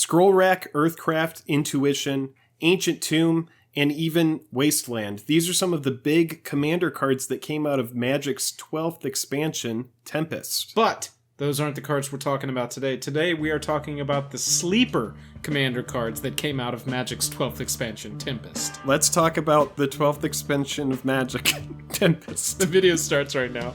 Scroll Rack, Earthcraft, Intuition, Ancient Tomb, and even Wasteland. These are some of the big commander cards that came out of Magic's 12th expansion, Tempest. But those aren't the cards we're talking about today. Today we are talking about the sleeper commander cards that came out of Magic's 12th expansion, Tempest. Let's talk about the 12th expansion of Magic, Tempest. The video starts right now.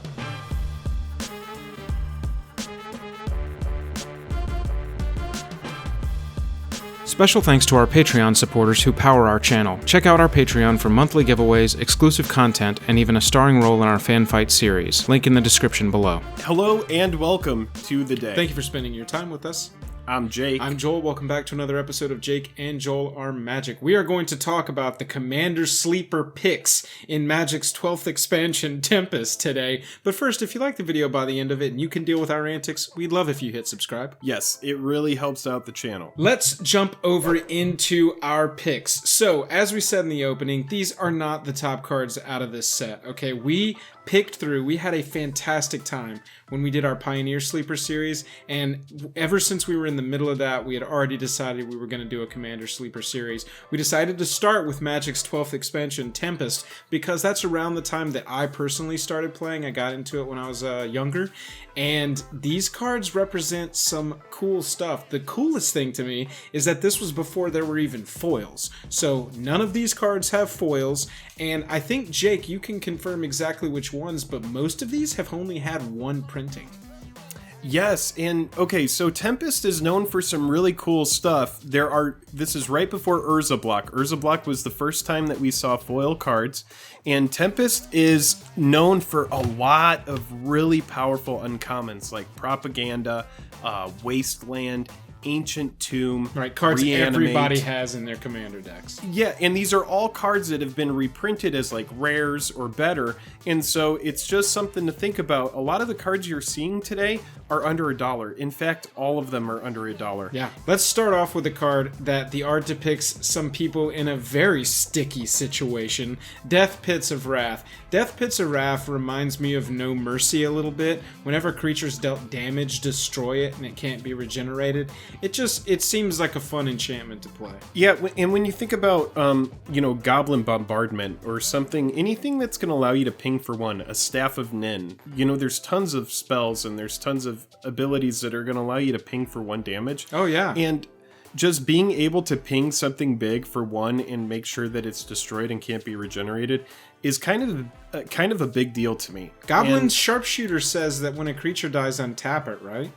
Special thanks to our Patreon supporters who power our channel. Check out our Patreon for monthly giveaways, exclusive content, and even a starring role in our fan fight series. Link in the description below. Hello and welcome to the day. Thank you for spending your time with us. I'm Jake. I'm Joel. Welcome back to another episode of Jake and Joel Are Magic. We are going to talk about the Commander Sleeper picks in Magic's 12th expansion, Tempest, today. But first, if you like the video by the end of it and you can deal with our antics, we'd love if you hit subscribe. Yes, it really helps out the channel. Let's jump over into our picks. So, as we said in the opening, these are not the top cards out of this set, okay? We had a fantastic time when we did our Pioneer Sleeper series, and ever since we were in the middle of that, we had already decided we were going to do a Commander Sleeper series. We decided to start with Magic's 12th expansion, Tempest, because that's around the time that I personally started playing. I got into it when I was younger, and these cards represent some cool stuff. The coolest thing to me is that this was before there were even foils. So none of these cards have foils, and I think, Jake, you can confirm exactly which ones, but most of these have only had one printing. Yes, and okay, so Tempest is known for some really cool stuff. This is right before Urza Block. Urza Block was the first time that we saw foil cards, and Tempest is known for a lot of really powerful uncommons like Propaganda, Wasteland, Ancient Tomb, right, cards Reanimate. Everybody has in their commander decks. Yeah, and these are all cards that have been reprinted as like rares or better, and so it's just something to think about. A lot of the cards you're seeing today are under $1. In fact, all of them are under $1. Yeah. Let's start off with a card that the art depicts some people in a very sticky situation. Death Pits of Wrath. Death Pits of Wrath reminds me of No Mercy a little bit. Whenever creatures dealt damage, destroy it, and it can't be regenerated. It seems like a fun enchantment to play. Yeah, and when you think about, Goblin Bombardment or something, anything that's going to allow you to ping for one, a Staff of Nin, there's tons of spells and there's tons of abilities that are going to allow you to ping for 1 damage. Oh, yeah. And just being able to ping something big for 1 and make sure that it's destroyed and can't be regenerated is kind of a big deal to me. Goblins Sharpshooter says that when a creature dies, untap it, right?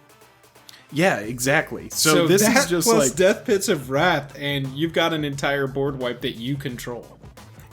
Yeah, exactly. So this is just plus like Death Pits of Wrath, and you've got an entire board wipe that you control.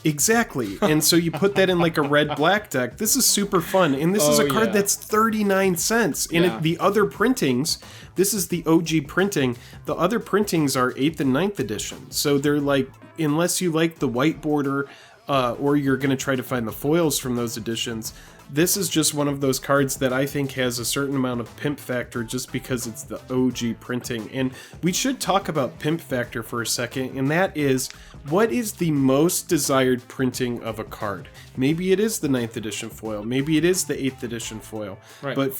Exactly. And so you put that in like a red-black deck. This is super fun. And this is a card that's 39 cents. And the other printings, this is the OG printing. The other printings are 8th and 9th edition. So they're like, unless you like the white border, or you're going to try to find the foils from those editions, this is just one of those cards that I think has a certain amount of pimp factor just because it's the OG printing. And we should talk about pimp factor for a second, and that is, what is the most desired printing of a card? Maybe it is the 9th edition foil, maybe it is the 8th edition foil. Right. But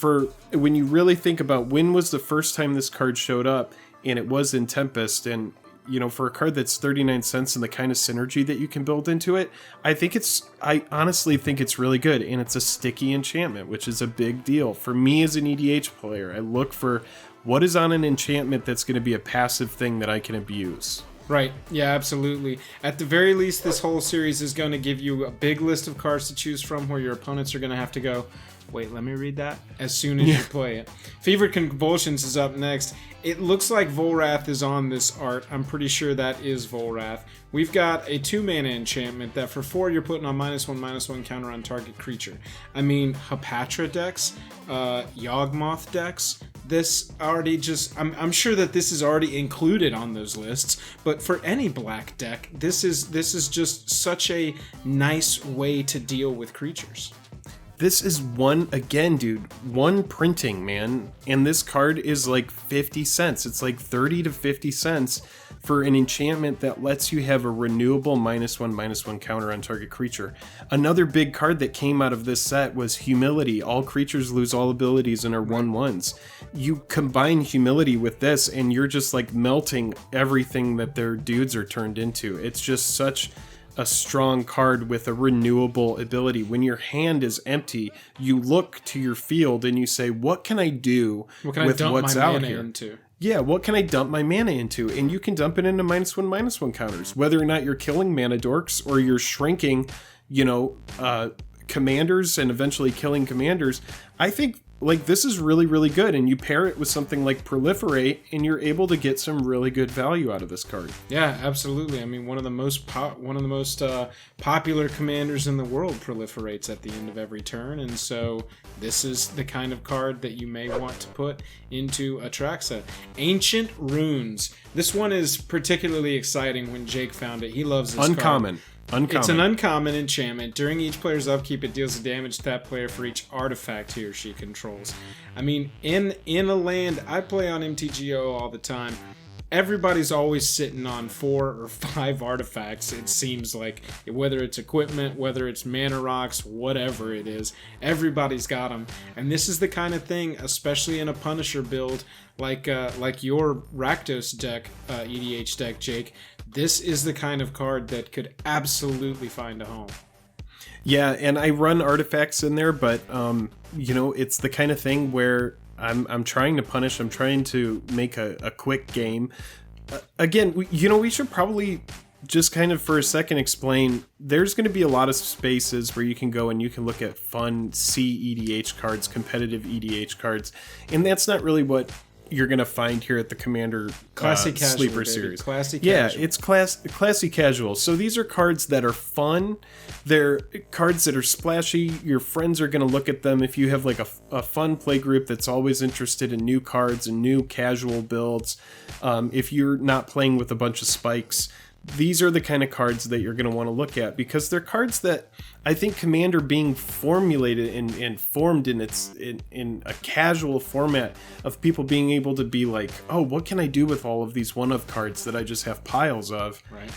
when you really think about when was the first time this card showed up, and it was in Tempest, and for a card that's 39 cents and the kind of synergy that you can build into it, I honestly think it's really good. And it's a sticky enchantment, which is a big deal. For me as an EDH player, I look for what is on an enchantment that's going to be a passive thing that I can abuse. Right, yeah, absolutely. At the very least, this whole series is going to give you a big list of cards to choose from where your opponents are going to have to go, wait, let me read that, as soon as you play it. Fevered Convulsions is up next. It looks like Vollrath is on this art. I'm pretty sure that is Vollrath. We've got a 2-mana enchantment that for 4 you're putting on -1/-1 counter on target creature. I mean, Hapatra decks, Yawgmoth decks, this already I'm sure that this is already included on those lists, but for any black deck, this is just such a nice way to deal with creatures. This is one, again, dude, one printing, man. And this card is like 50 cents. It's like 30 to 50 cents for an enchantment that lets you have a renewable -1/-1 counter on target creature. Another big card that came out of this set was Humility. All creatures lose all abilities and are 1/1s. You combine Humility with this and you're just like melting everything that their dudes are turned into. It's just such a strong card with a renewable ability. When your hand is empty, you look to your field and you say, what can I do with what's out here? Into? Yeah, what can I dump my mana into? And you can dump it into -1/-1 counters. Whether or not you're killing mana dorks or you're shrinking, commanders and eventually killing commanders, I think like this is really, really good. And you pair it with something like Proliferate and you're able to get some really good value out of this card. Yeah, absolutely. I mean, one of the most popular commanders in the world proliferates at the end of every turn, and so this is the kind of card that you may want to put into a track set. Ancient Runes. This one is particularly exciting when Jake found it. He loves this Uncommon. card. It's an uncommon enchantment. During each player's upkeep, it deals damage to that player for each artifact he or she controls. I mean, in a land, I play on MTGO all the time. Everybody's always sitting on 4 or 5 artifacts, it seems like. Whether it's equipment, whether it's mana rocks, whatever it is, everybody's got them. And this is the kind of thing, especially in a Punisher build, like your Rakdos deck, EDH deck, Jake. This is the kind of card that could absolutely find a home. Yeah, and I run artifacts in there, but it's the kind of thing where I'm trying to punish. I'm trying to make a quick game. Again, we should probably just kind of for a second explain. There's going to be a lot of spaces where you can go and you can look at fun EDH cards, competitive EDH cards, and that's not really what you're gonna find here at the Commander Classy Casual, Sleeper baby. series. Classy yeah, Casual. it's classy casual. So these are cards that are fun. They're cards that are splashy. Your friends are gonna look at them. If you have like a fun play group that's always interested in new cards and new casual builds, if you're not playing with a bunch of spikes, these are the kind of cards that you're going to want to look at, because they're cards that I think Commander being formulated and formed in a casual format of people being able to be like, oh, what can I do with all of these one-of cards that I just have piles of? Right.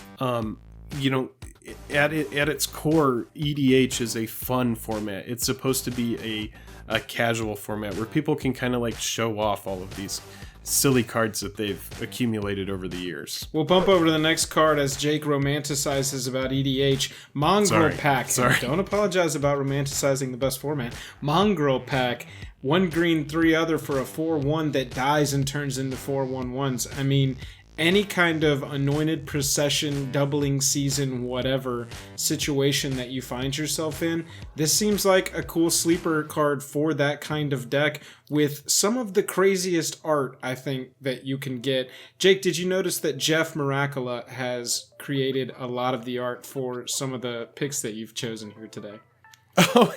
At its core, EDH is a fun format. It's supposed to be a casual format where people can kind of like show off all of these silly cards that they've accumulated over the years. We'll bump over to the next card as Jake romanticizes about EDH. Mongrel Pack. Sorry. Don't apologize about romanticizing the best format. Mongrel Pack. 1 green, 3 other for a 4/1 that dies and turns into 4/1/1s. I mean, any kind of anointed procession, doubling season, whatever situation that you find yourself in, this seems like a cool sleeper card for that kind of deck with some of the craziest art, I think, that you can get. Jake, did you notice that Jeff Miracula has created a lot of the art for some of the picks that you've chosen here today? Oh,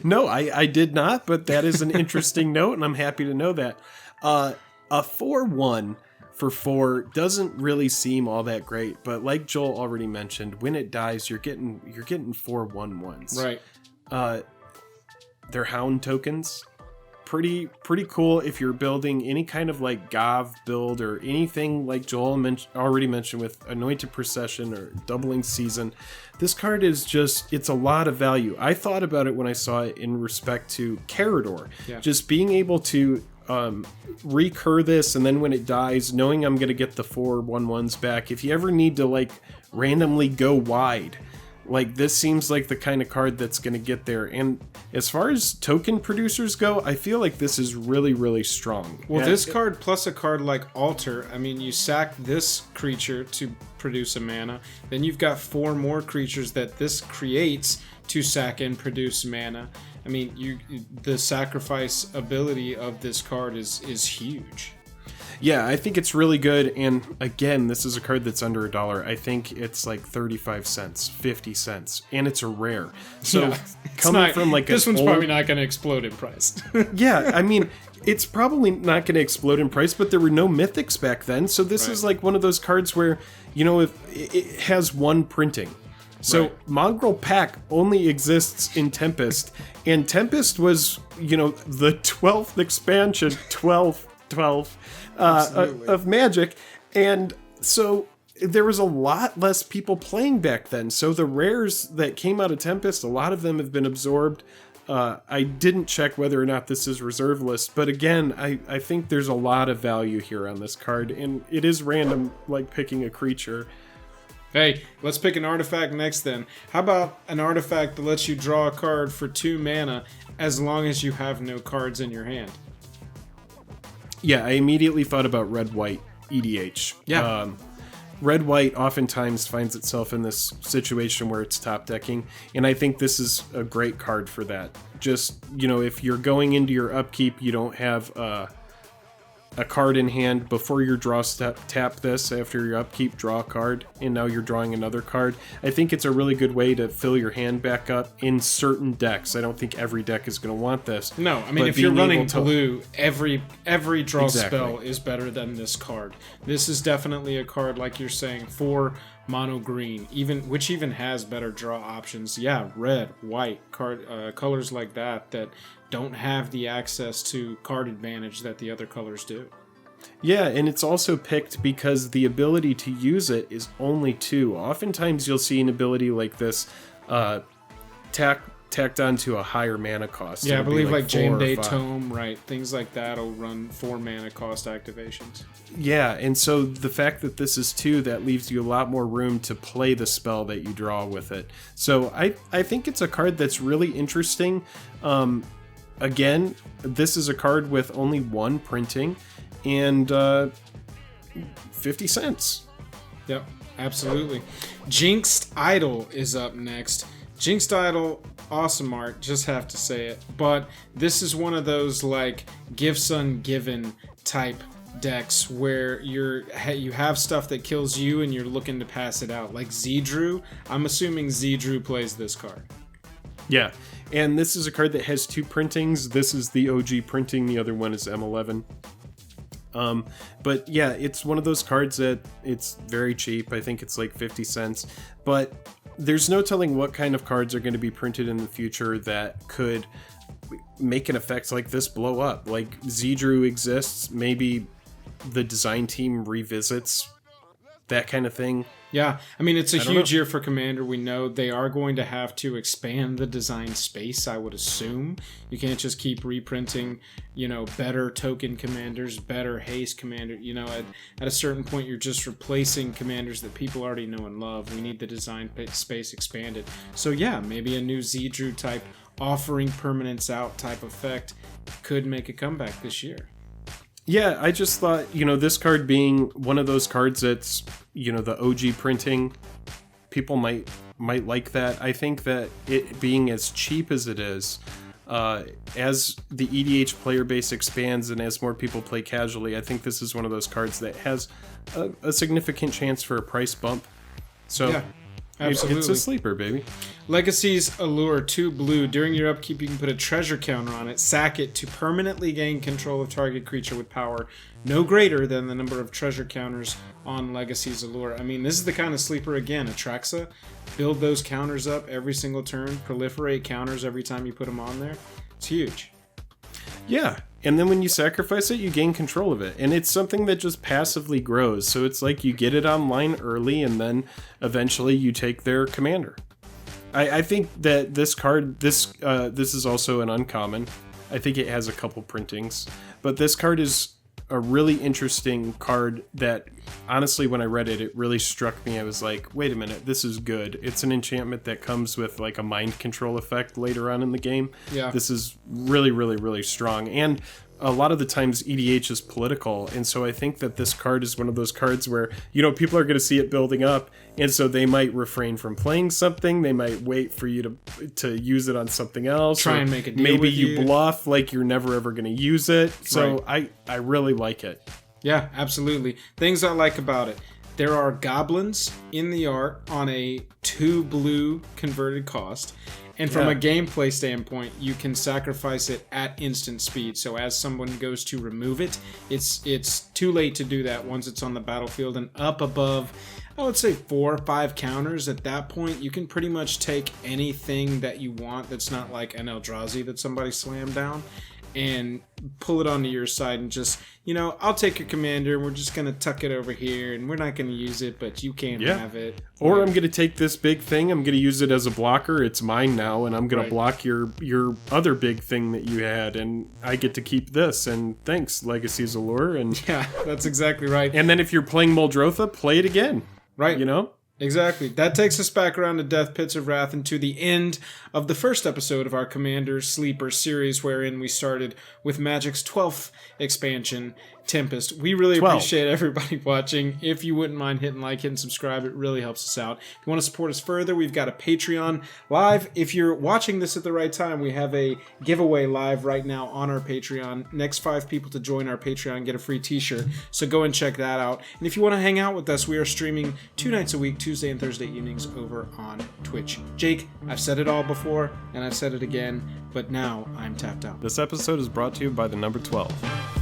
no, I did not, but that is an interesting note, and I'm happy to know that. A 4/1 for 4 doesn't really seem all that great, but like Joel already mentioned, when it dies, you're getting 4/1/1s. Right. They're hound tokens. Pretty cool if you're building any kind of like Gov build or anything like Joel already mentioned with Anointed Procession or Doubling Season. This card is just, it's a lot of value. I thought about it when I saw it in respect to Carador. Yeah. Just being able to recur this, and then when it dies, knowing I'm going to get the 4/1/1s back. If you ever need to like randomly go wide, like this seems like the kind of card that's going to get there. And as far as token producers go, I feel like this is really, really strong. Well, this card plus a card like Alter, I mean, you sack this creature to produce a mana, then you've got 4 more creatures that this creates to sack and produce mana. I mean, the sacrifice ability of this card is huge. Yeah, I think it's really good, and again, this is a card that's under $1. I think it's like 35 cents, 50 cents, and it's a rare. So yeah, coming from like this one's probably not going to explode in price. Yeah, I mean, it's probably not going to explode in price, but there were no mythics back then, so this is like one of those cards where, if it has one printing. So Right. Mongrel Pack only exists in Tempest, and Tempest was, the 12th expansion, 12 of Magic, and so there was a lot less people playing back then. So the rares that came out of Tempest, a lot of them have been absorbed. I didn't check whether or not this is reserve list, but again, I think there's a lot of value here on this card, and it is random, like picking a creature. Hey, let's pick an artifact next then. How about an artifact that lets you draw a card for 2 mana as long as you have no cards in your hand? Yeah, I immediately thought about red-white EDH. Yeah. Red-white oftentimes finds itself in this situation where it's top decking, and I think this is a great card for that. Just, if you're going into your upkeep, you don't have a card in hand before your draw step, tap this. After your upkeep, draw a card, and now you're drawing another card. I think it's a really good way to fill your hand back up in certain decks. I don't think every deck is going to want this. No, I mean, if you're running blue, every draw spell is better than this card. This is definitely a card, like you're saying, for mono green, which even has better draw options. Yeah, red, white, colors like that don't have the access to card advantage that the other colors do. Yeah, and it's also picked because the ability to use it is only 2. Oftentimes you'll see an ability like this tacked onto a higher mana cost. Yeah, I believe like Jane Day 5. Tome, right? Things like that will run 4 mana cost activations. Yeah, and so the fact that this is 2, that leaves you a lot more room to play the spell that you draw with it. So I think it's a card that's really interesting. Again, this is a card with only 1 printing and 50 cents. Yep, absolutely. Jinxed Idol is up next. Jinxed Idol, awesome art, just have to say it. But this is one of those like gifts ungiven type decks where you have stuff that kills you and you're looking to pass it out. Like Zedrew, I'm assuming Zedrew plays this card. Yeah, and this is a card that has 2 printings. This is the OG printing, the other one is M11. But yeah, it's one of those cards that it's very cheap. I think it's like 50 cents. But there's no telling what kind of cards are going to be printed in the future that could make an effect like this blow up. Like Zedrew exists, maybe the design team revisits that kind of thing. Yeah, I mean, it's a huge year for Commander. We know they are going to have to expand the design space, I would assume. You can't just keep reprinting, better token commanders, better haste commander. At a certain point, you're just replacing commanders that people already know and love. We need the design space expanded. So yeah, maybe a new Zedrew type offering permanence out type effect could make a comeback this year. Yeah, I just thought, this card being one of those cards that's, the OG printing, people might like that. I think that it being as cheap as it is, as the EDH player base expands and as more people play casually, I think this is one of those cards that has a significant chance for a price bump. So yeah. Absolutely. It's a sleeper, baby. Legacy's Allure, 2 blue. During your upkeep, you can put a treasure counter on it, sack it to permanently gain control of target creature with power no greater than the number of treasure counters on Legacy's Allure. I mean, this is the kind of sleeper, again, Atraxa. Build those counters up every single turn, proliferate counters every time you put them on there. It's huge. Yeah, and then when you sacrifice it, you gain control of it. And it's something that just passively grows. So it's like you get it online early, and then eventually you take their commander. I think that this card, this is also an uncommon. I think it has a couple printings. But this card is a really interesting card that, honestly, when I read it, it really struck me. I was like, wait a minute, this is good. It's an enchantment that comes with like a mind control effect later on in the game. Yeah. This is really, really, really strong. And a lot of the times EDH is political, and so I think that this card is one of those cards where, people are going to see it building up, and so they might refrain from playing something. They might wait for you to use it on something else. Try and make a deal maybe with you bluff like you're never ever going to use it. So right. I really like it. Yeah, absolutely. Things I like about it. There are goblins in the art on a 2 blue converted cost. And from a gameplay standpoint, you can sacrifice it at instant speed. So as someone goes to remove it, it's too late to do that once it's on the battlefield. And up above, I would say 4 or 5 counters at that point, you can pretty much take anything that you want that's not like an Eldrazi that somebody slammed down and pull it onto your side and just, I'll take your commander, we're just going to tuck it over here and we're not going to use it, but you can't have it. Or I'm going to take this big thing, I'm going to use it as a blocker, it's mine now, and I'm going to block your other big thing that you had, and I get to keep this, and thanks, Legacy's Allure. And yeah, that's exactly right. And then if you're playing Muldrotha, play it again. Right. Exactly. That takes us back around to Death Pits of Wrath and to the end of the first episode of our Commander Sleeper series, wherein we started with Magic's 12th expansion, Tempest. We really appreciate everybody watching. If you wouldn't mind hitting like, hitting subscribe, it really helps us out. If you want to support us further, we've got a Patreon live. If you're watching this at the right time, we have a giveaway live right now on our Patreon. Next 5 people to join our Patreon get a free t-shirt, so go and check that out. And if you want to hang out with us, we are streaming 2 nights a week, Tuesday and Thursday evenings over on Twitch. Jake, I've said it all before, and I've said it again, but now I'm tapped out. This episode is brought to you by the number 12.